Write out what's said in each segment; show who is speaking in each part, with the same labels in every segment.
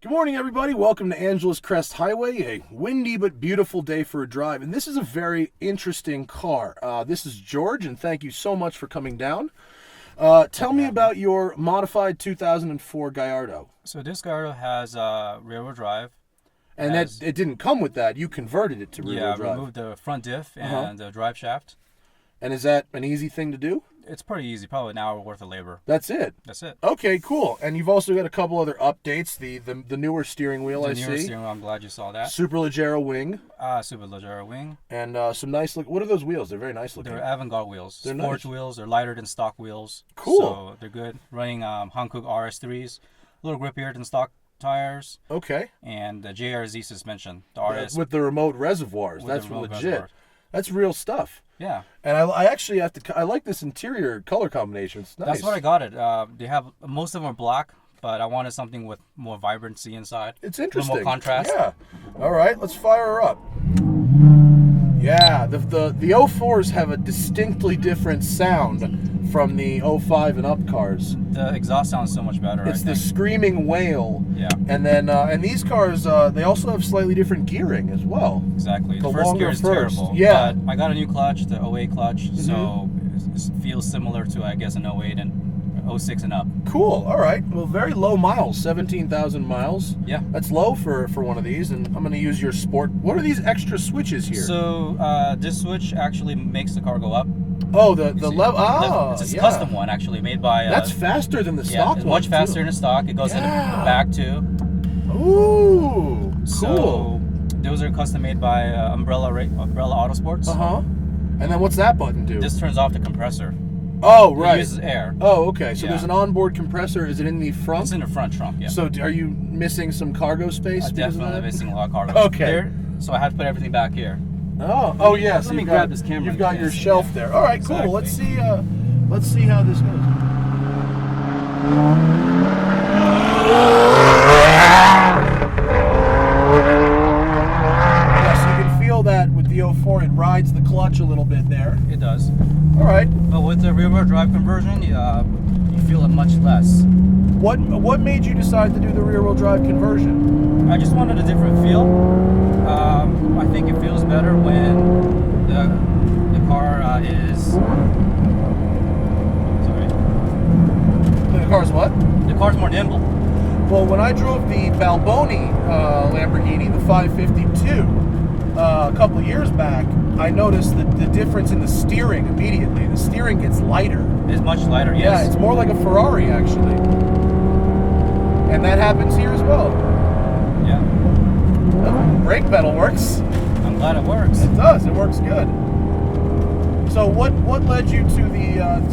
Speaker 1: Good morning, everybody. Welcome to Angeles Crest Highway, a windy but beautiful day for a drive. And this is a very interesting car. This is George, and thank you so much for coming down. Tell me about your modified 2004 Gallardo.
Speaker 2: So this Gallardo has rear-wheel drive.
Speaker 1: And it didn't come with that. You converted it to rear-wheel drive.
Speaker 2: Yeah, removed the front diff and the drive shaft.
Speaker 1: And is that an easy thing to do?
Speaker 2: It's pretty easy, probably an hour worth of labor.
Speaker 1: That's it?
Speaker 2: That's it.
Speaker 1: Okay, cool. And you've also got a couple other updates. The newer steering wheel, I see.
Speaker 2: The newer steering wheel, I'm glad you saw that.
Speaker 1: Superleggero wing.
Speaker 2: Superleggero wing.
Speaker 1: And some nice look. What are those wheels? They're very nice looking.
Speaker 2: They're avant-garde wheels.
Speaker 1: They're
Speaker 2: Forged
Speaker 1: nice.
Speaker 2: wheels. They're lighter than stock wheels.
Speaker 1: Cool.
Speaker 2: So they're good. Running Hankook RS3s. A little grippier than stock tires.
Speaker 1: Okay.
Speaker 2: And the JRZ suspension. The RS.
Speaker 1: With the remote reservoirs. That's legit.
Speaker 2: Reservoirs.
Speaker 1: That's real stuff.
Speaker 2: Yeah.
Speaker 1: And I actually have to. I like this interior color combination. It's nice.
Speaker 2: That's what I got it. They have most of them are black, but I wanted something with more vibrancy inside.
Speaker 1: It's interesting.
Speaker 2: A little more contrast.
Speaker 1: Yeah. All right, let's fire her up. Yeah, the 04s have a distinctly different sound from the 05 and up cars.
Speaker 2: The exhaust sounds so much better.
Speaker 1: It's the screaming wail.
Speaker 2: Yeah.
Speaker 1: And then and these cars they also have slightly different gearing as well.
Speaker 2: Exactly. The first
Speaker 1: longer
Speaker 2: gear is terrible.
Speaker 1: Yeah.
Speaker 2: But I got a new clutch, the 08 clutch, so it feels similar to I guess an 08 and 06 and up.
Speaker 1: Cool. All right. Well, very low miles, 17,000 miles.
Speaker 2: Yeah.
Speaker 1: That's low for one of these, and I'm going to use your sport. What are these extra switches here?
Speaker 2: So this switch actually makes the car go up.
Speaker 1: Oh, the level. Oh,
Speaker 2: it's a custom one actually made by.
Speaker 1: That's faster than the stock
Speaker 2: it's
Speaker 1: one.
Speaker 2: much faster than the stock. It goes in the back too.
Speaker 1: Ooh, cool.
Speaker 2: So those are custom made by Umbrella Autosports.
Speaker 1: And then what's that button do?
Speaker 2: This turns off the compressor.
Speaker 1: Oh, right.
Speaker 2: It uses air.
Speaker 1: Oh, okay. So there's an onboard compressor. Is it in the front?
Speaker 2: It's in the front trunk, yeah.
Speaker 1: So are you missing some cargo space?
Speaker 2: Definitely missing a lot of cargo.
Speaker 1: Okay.
Speaker 2: So I have to put everything back here.
Speaker 1: Oh yeah. So
Speaker 2: Let me grab this camera.
Speaker 1: You've got your shelf there. All right, cool.
Speaker 2: Exactly.
Speaker 1: Let's see how this goes. Yeah, so you can feel that with the 04. It rides the clutch a little bit there.
Speaker 2: It does.
Speaker 1: All right.
Speaker 2: But with the rear-wheel drive conversion, you feel it much less.
Speaker 1: What made you decide to do the rear-wheel drive conversion?
Speaker 2: I just wanted a different feel. I think it feels better when the car is. Sorry.
Speaker 1: The car's what?
Speaker 2: The car's more nimble.
Speaker 1: Well, when I drove the Balboni Lamborghini, the 552, a couple of years back, I noticed the difference in the steering immediately. The steering gets lighter.
Speaker 2: It's much lighter, yes.
Speaker 1: Yeah, it's more like a Ferrari, actually. And that happens here as well.
Speaker 2: Yeah.
Speaker 1: The brake pedal works.
Speaker 2: I'm glad it works.
Speaker 1: It does. It works good. So what led you to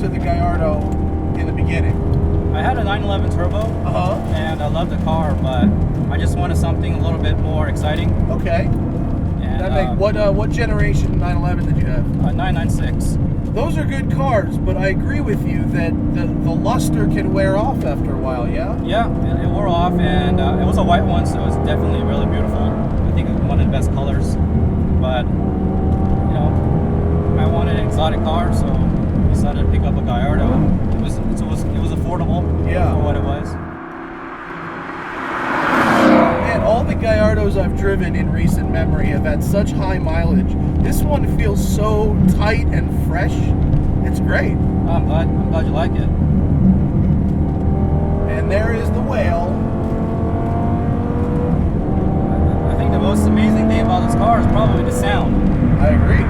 Speaker 1: the Gallardo in the beginning?
Speaker 2: I had a 911 turbo, and I loved the car, but I just wanted something a little bit more exciting.
Speaker 1: Okay.
Speaker 2: And,
Speaker 1: what generation 911 did you have?
Speaker 2: 996.
Speaker 1: Those are good cars, but I agree with you that the luster can wear off after a while, yeah?
Speaker 2: Yeah, it wore off, and it was a white one, so it's definitely really beautiful. I think it's one of the best colors, but, I wanted an exotic car, so I decided to pick up a Gallardo. It was affordable for what it was.
Speaker 1: Man, all the Gallardos I've driven in recent memory have had such high mileage. This one feels so tight and fresh. It's great.
Speaker 2: I'm glad you like it.
Speaker 1: And there is the whale.
Speaker 2: I think the most amazing thing about this car is probably the sound.
Speaker 1: I agree.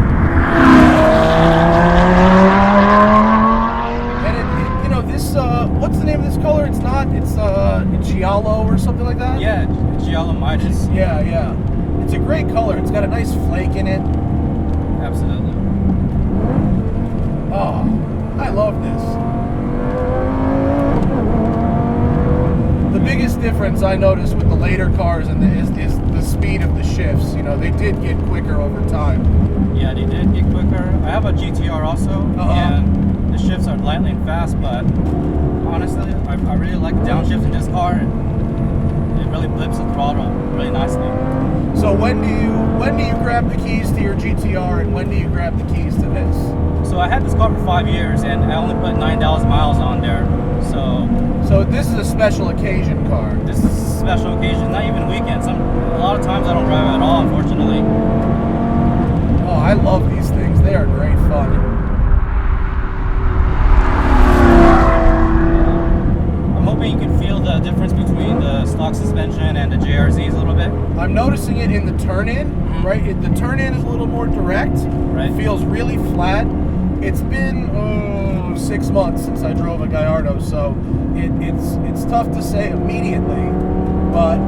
Speaker 1: And this what's the name of this color? It's Giallo or something like that?
Speaker 2: Yeah, Giallo Midas.
Speaker 1: Yeah. It's a great color. It's got a nice flake in it.
Speaker 2: Absolutely.
Speaker 1: Oh, I love this. The biggest difference I noticed with the later cars is the speed of the shifts. They did get quicker over time.
Speaker 2: Yeah, they did get quicker. I have a GTR also, and the shifts are lightly and fast, but honestly, I really like the downshift in this car. It really blips the throttle really nicely.
Speaker 1: So when do you grab the keys to your GTR, and when do you grab the keys to this?
Speaker 2: So I had this car for 5 years, and I only put 9,000 miles on there. So
Speaker 1: So this is a special occasion car.
Speaker 2: This is a special occasion, not even weekends. A lot of times I don't drive it at all, unfortunately.
Speaker 1: Oh, I love these things. They are great fun.
Speaker 2: I'm hoping you can feel the difference between the stock suspension and the JRZs a little bit.
Speaker 1: I'm noticing it in the turn-in, right? The turn-in is a little more direct.
Speaker 2: Right.
Speaker 1: It feels really flat. It's been 6 months since I drove a Gallardo, so it's tough to say immediately, but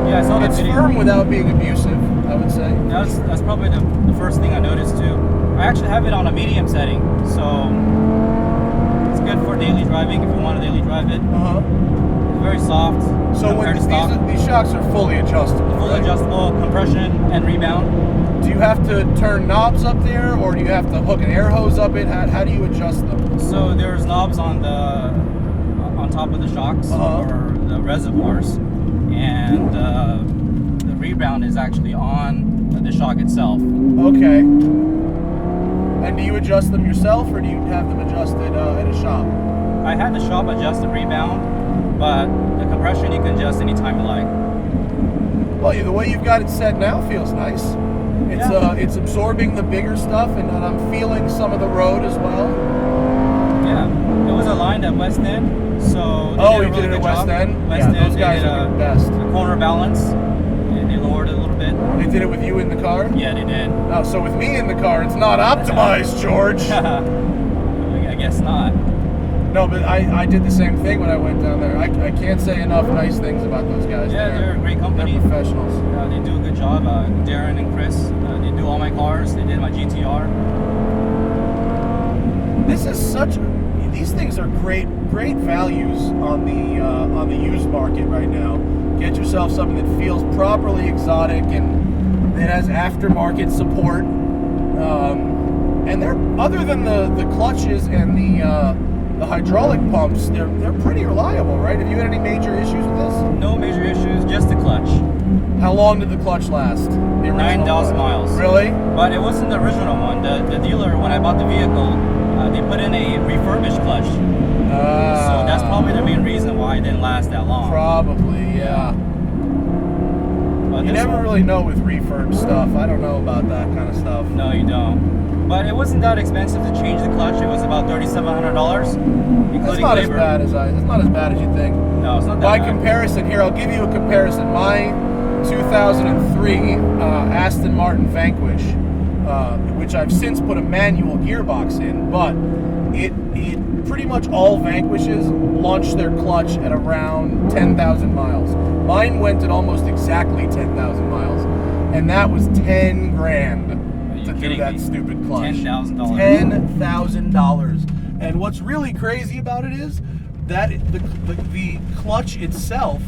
Speaker 2: Yeah, I saw that
Speaker 1: it's
Speaker 2: video.
Speaker 1: firm without being abusive, I would say.
Speaker 2: That's probably the first thing I noticed too. I actually have it on a medium setting, so it's good for daily driving if you want to daily drive it.
Speaker 1: Uh-huh.
Speaker 2: It's very soft.
Speaker 1: So when
Speaker 2: compared to stock.
Speaker 1: these shocks are fully adjustable,
Speaker 2: Fully
Speaker 1: right?
Speaker 2: adjustable compression and rebound.
Speaker 1: Do you have to turn knobs up there, or do you have to hook an air hose up it? How do you adjust them?
Speaker 2: So there's knobs on top of the shocks or the reservoirs, and the rebound is actually on the shock itself.
Speaker 1: Okay. And do you adjust them yourself, or do you have them adjusted at a shop?
Speaker 2: I had the shop adjust the rebound, but the compression you can adjust anytime you like.
Speaker 1: Well, the way you've got it set now feels nice. It's absorbing the bigger stuff, and I'm feeling some of the road as well.
Speaker 2: Yeah, it was aligned at West End, so
Speaker 1: You did it at West End?
Speaker 2: West End,
Speaker 1: those guys
Speaker 2: they did
Speaker 1: are the best.
Speaker 2: a corner balance. They lowered it a little bit.
Speaker 1: They did it with you in the car?
Speaker 2: Yeah, they did.
Speaker 1: Oh, so with me in the car, it's not optimized, George.
Speaker 2: I guess not.
Speaker 1: No, but I did the same thing when I went down there. I can't say enough nice things about those guys.
Speaker 2: Yeah, they're a great company.
Speaker 1: They're professionals.
Speaker 2: They do a good job. Darren and Chris, they do all my cars. They did my GTR.
Speaker 1: These things are great values on the used market right now. Get yourself something that feels properly exotic and that has aftermarket support. And they're, other than the clutches and the hydraulic pumps, they're pretty reliable, right? Have you had any major issues with this?
Speaker 2: No major issues, just the clutch.
Speaker 1: How long did the clutch last? The original
Speaker 2: 9,000
Speaker 1: one?
Speaker 2: miles.
Speaker 1: Really?
Speaker 2: But it wasn't the original one. The dealer, when I bought the vehicle, they put in a refurbished clutch. So that's probably the main reason why it didn't last that long.
Speaker 1: Probably, yeah.
Speaker 2: But
Speaker 1: You
Speaker 2: this
Speaker 1: never
Speaker 2: one-
Speaker 1: really know with refurb stuff. I don't know about that kind of stuff.
Speaker 2: No, you don't. But it wasn't that expensive to change the clutch. It was about $3,700, including
Speaker 1: It's not
Speaker 2: labor.
Speaker 1: it's not as bad as you think.
Speaker 2: No, it's not that
Speaker 1: By
Speaker 2: bad.
Speaker 1: comparison, here I'll give you a comparison. My 2003 Aston Martin Vanquish, which I've since put a manual gearbox in, but it pretty much all Vanquishes launch their clutch at around 10,000 miles. Mine went at almost exactly 10,000 miles, and that was 10 grand to do
Speaker 2: kidding
Speaker 1: that
Speaker 2: me?
Speaker 1: stupid clutch.
Speaker 2: $10,000.
Speaker 1: $10,000. And what's really crazy about it is that the clutch itself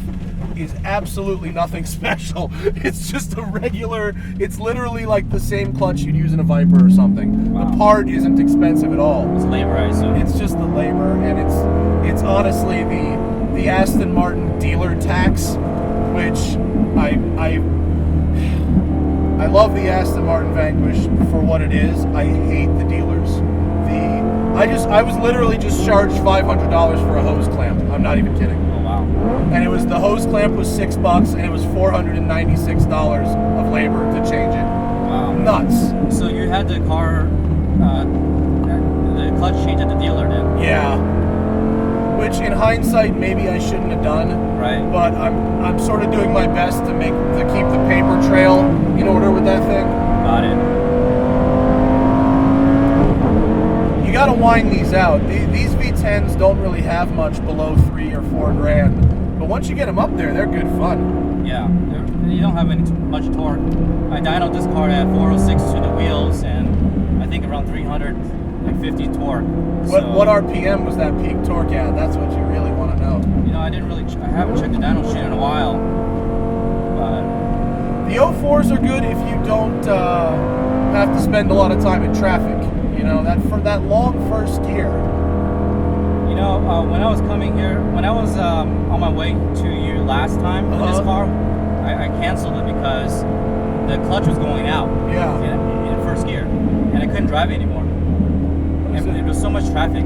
Speaker 1: is absolutely nothing special. It's just a regular, it's literally like the same clutch you'd use in a Viper or something.
Speaker 2: Wow.
Speaker 1: The part isn't expensive at all.
Speaker 2: It's labor, I assume.
Speaker 1: It's just the labor, and it's honestly the Aston Martin dealer tax, which I love the Aston Martin Vanquish for what it is. I hate the dealers. I was literally just charged $500 for a hose clamp. I'm not even kidding.
Speaker 2: Oh, wow.
Speaker 1: And the hose clamp was $6, and it was $496 of labor to change it.
Speaker 2: Wow.
Speaker 1: Nuts.
Speaker 2: So you had the car, the clutch change at the dealer then?
Speaker 1: Yeah. Which in hindsight maybe I shouldn't have done.
Speaker 2: Right.
Speaker 1: But I'm sort of doing my best to keep the paper trail in order with that thing.
Speaker 2: Got it.
Speaker 1: You got to wind these out. These V10s don't really have much below $3 or $4 grand, but once you get them up there, they're good fun.
Speaker 2: Yeah. You don't have much torque. I dynoed this car at 406 to the wheels, and I think around 350 torque.
Speaker 1: What RPM was that peak torque at? That's what you really want to know.
Speaker 2: You know, I haven't checked the dyno sheet in a while. But
Speaker 1: The 04s are good if you don't have to spend a lot of time in traffic. You know, for that long first gear.
Speaker 2: you know, when I was coming here, when I was on my way to you last time with this car, I canceled it because the clutch was going out.
Speaker 1: Yeah.
Speaker 2: In first gear, and I couldn't drive it anymore. And it was so much traffic.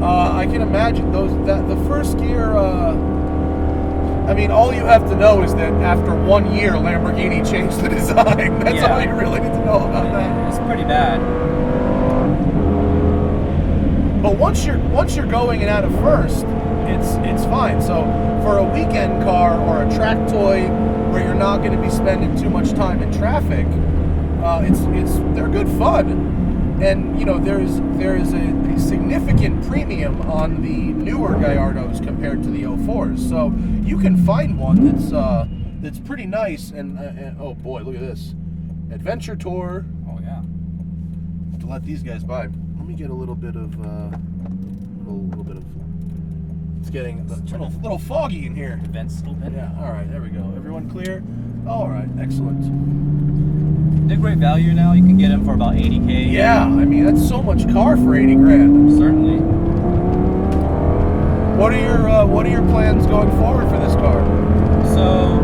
Speaker 1: I can imagine the first gear. I mean, all you have to know is that after 1 year, Lamborghini changed the design. That's all you really need to know about that.
Speaker 2: It's pretty bad.
Speaker 1: But once you're going and out of first, it's fine. So for a weekend car or a track toy where you're not going to be spending too much time in traffic, they're good fun. And you know there is a significant premium on the newer Gallardos compared to the 04s. So you can find one that's pretty nice. And oh boy, look at this adventure tour.
Speaker 2: Oh yeah.
Speaker 1: To let these guys by. Let me get a little bit of It's getting a little foggy in here.
Speaker 2: Vents open.
Speaker 1: Yeah. All right. There we go. Everyone clear? All right. Excellent.
Speaker 2: They're great value now. You can get them for about $80K.
Speaker 1: Yeah. I mean, that's so much car for 80 grand.
Speaker 2: Certainly.
Speaker 1: What are your plans going forward for this car?
Speaker 2: So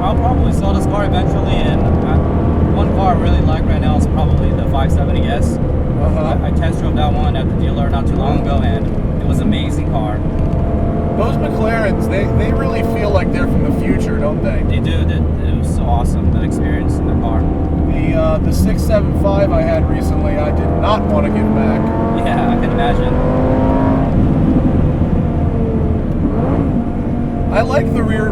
Speaker 2: I'll probably sell this car eventually, and one car I really like right now is probably the 570S. I test drove that one at the dealer not too long ago, and it was an amazing car.
Speaker 1: Those McLarens, they really feel like they're from the future, don't they?
Speaker 2: They do. It was so awesome, that experience in the car.
Speaker 1: The 675 I had recently, I did not want to give back.
Speaker 2: Yeah, I can imagine.
Speaker 1: I like the rear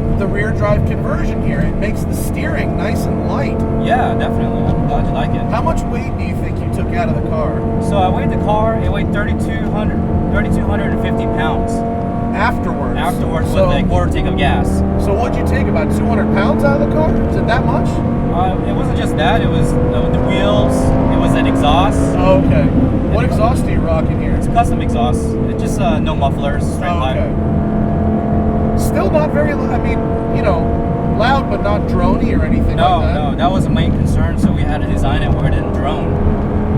Speaker 1: drive conversion here. It makes the steering nice and light.
Speaker 2: Yeah, definitely. I'm glad you like it.
Speaker 1: How much weight do you think you took out of the car?
Speaker 2: So I weighed the car. It weighed 3,250 pounds.
Speaker 1: Afterwards?
Speaker 2: Afterwards, with a quarter tank of gas.
Speaker 1: So what'd you take, about 200 pounds out of the car? Is it that much?
Speaker 2: It wasn't just that. It was the wheels. It was an exhaust.
Speaker 1: Oh, okay. What exhaust do you rock in here?
Speaker 2: It's a custom exhaust. It's just no mufflers, straight pipe.
Speaker 1: Still not very, I mean, you know, loud but not droney or anything like that.
Speaker 2: No, that was a main concern, so we had to design it where it didn't drone.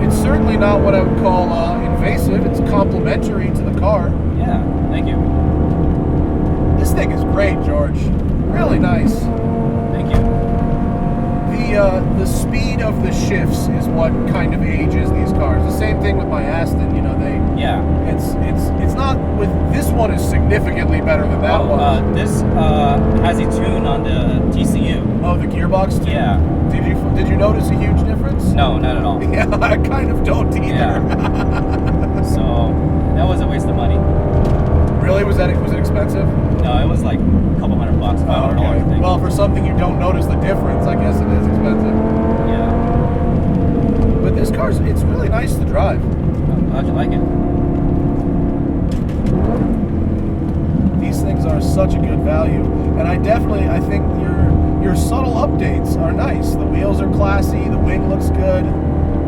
Speaker 1: It's certainly not what I would call invasive. It's complementary to the car.
Speaker 2: Yeah, thank you.
Speaker 1: This thing is great, George. Really nice.
Speaker 2: Thank you.
Speaker 1: The speed of the shifts is what kind of ages these cars. The same thing with my Aston, you know, it's not with this one is significantly better than that one.
Speaker 2: This has a tune on the TCU.
Speaker 1: Oh, the gearbox tune?
Speaker 2: Yeah.
Speaker 1: Did you notice a huge difference?
Speaker 2: No, not at all.
Speaker 1: Yeah, I kind of don't either.
Speaker 2: Yeah. So that was a waste of money.
Speaker 1: Really? Was it expensive?
Speaker 2: No, it was like a couple $100, $500, I think.
Speaker 1: Well, for something you don't notice the difference, I guess it is expensive.
Speaker 2: Yeah.
Speaker 1: But this car's, it's really nice to drive.
Speaker 2: I'm glad you like it.
Speaker 1: These things are such a good value. And I think your subtle updates are nice. The wheels are classy, the wing looks good.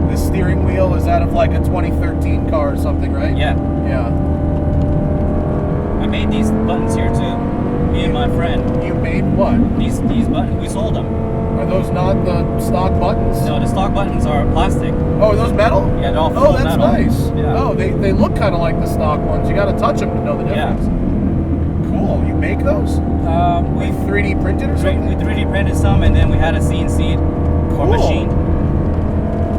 Speaker 1: The steering wheel is out of like a 2013 car or something, right?
Speaker 2: Yeah.
Speaker 1: Yeah.
Speaker 2: I made these buttons here too. Me and my friend.
Speaker 1: You made what?
Speaker 2: These buttons. We sold them.
Speaker 1: Are those not the stock buttons?
Speaker 2: No, the stock buttons are plastic.
Speaker 1: Oh, are those metal?
Speaker 2: Yeah, they're all full
Speaker 1: Oh, that's
Speaker 2: metal.
Speaker 1: nice.
Speaker 2: Yeah.
Speaker 1: Oh, they look kind of like the stock ones. You got to touch them to know the difference.
Speaker 2: Yeah.
Speaker 1: Cool. You make those?
Speaker 2: We
Speaker 1: 3D printed or something?
Speaker 2: We 3D printed some, and then we had a CNC'd or machined.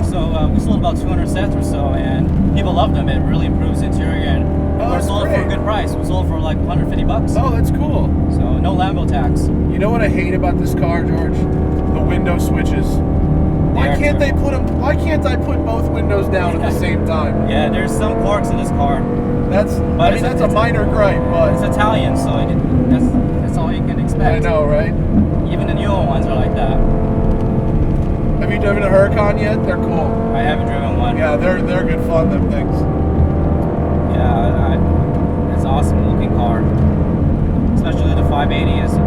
Speaker 2: So we sold about 200 sets or so, and people loved them. It really improves the interior, and we sold it for a good price. We sold it for like $150.
Speaker 1: Oh, that's cool.
Speaker 2: So no Lambo tax.
Speaker 1: You know what I hate about this car, George? The window switches. Why can't I put both windows down at the same time?
Speaker 2: Yeah, there's some quirks in this car.
Speaker 1: That's a minor gripe, but
Speaker 2: it's Italian, so that's all you can expect.
Speaker 1: I know, right?
Speaker 2: Even the newer ones are like that.
Speaker 1: Have you driven a Huracan yet? They're cool.
Speaker 2: I haven't driven one.
Speaker 1: Yeah, they're good fun, them things.
Speaker 2: Yeah, it's an awesome looking car. Especially the 580 is the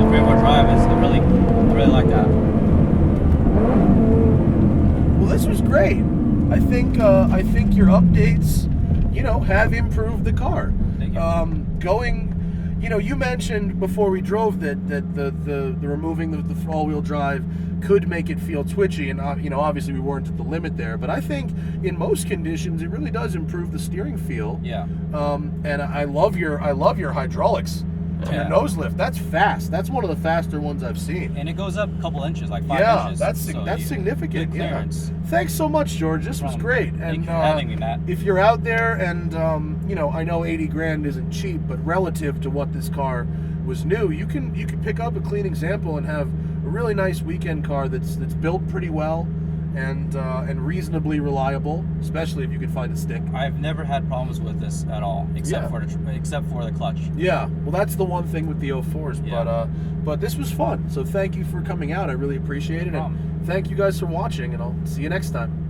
Speaker 2: rear-wheel drive is I really like that.
Speaker 1: Well, this was great. I think your updates, you know, have improved the car.
Speaker 2: Thank you.
Speaker 1: You mentioned before we drove that the removing the all-wheel drive could make it feel twitchy, and obviously we weren't at the limit there. But I think in most conditions it really does improve the steering feel.
Speaker 2: Yeah.
Speaker 1: And I love your hydraulics. Your nose lift, that's fast. That's one of the faster ones I've seen.
Speaker 2: And it goes up a couple inches, like 5 inches.
Speaker 1: That's significant.
Speaker 2: Good clearance.
Speaker 1: Thanks so much, George. This was great.
Speaker 2: Thank you for having me, Matt.
Speaker 1: If you're out there and you know, I know 80 grand isn't cheap, but relative to what this car was new, you can pick up a clean example and have a really nice weekend car that's built pretty well and reasonably reliable, especially if you could find a stick.
Speaker 2: I've never had problems with this at all, except for the clutch.
Speaker 1: Yeah, well, that's the one thing with the 04s.
Speaker 2: Yeah.
Speaker 1: But this was fun. So thank you for coming out. I really appreciate it. And thank you guys for watching, and I'll see you next time.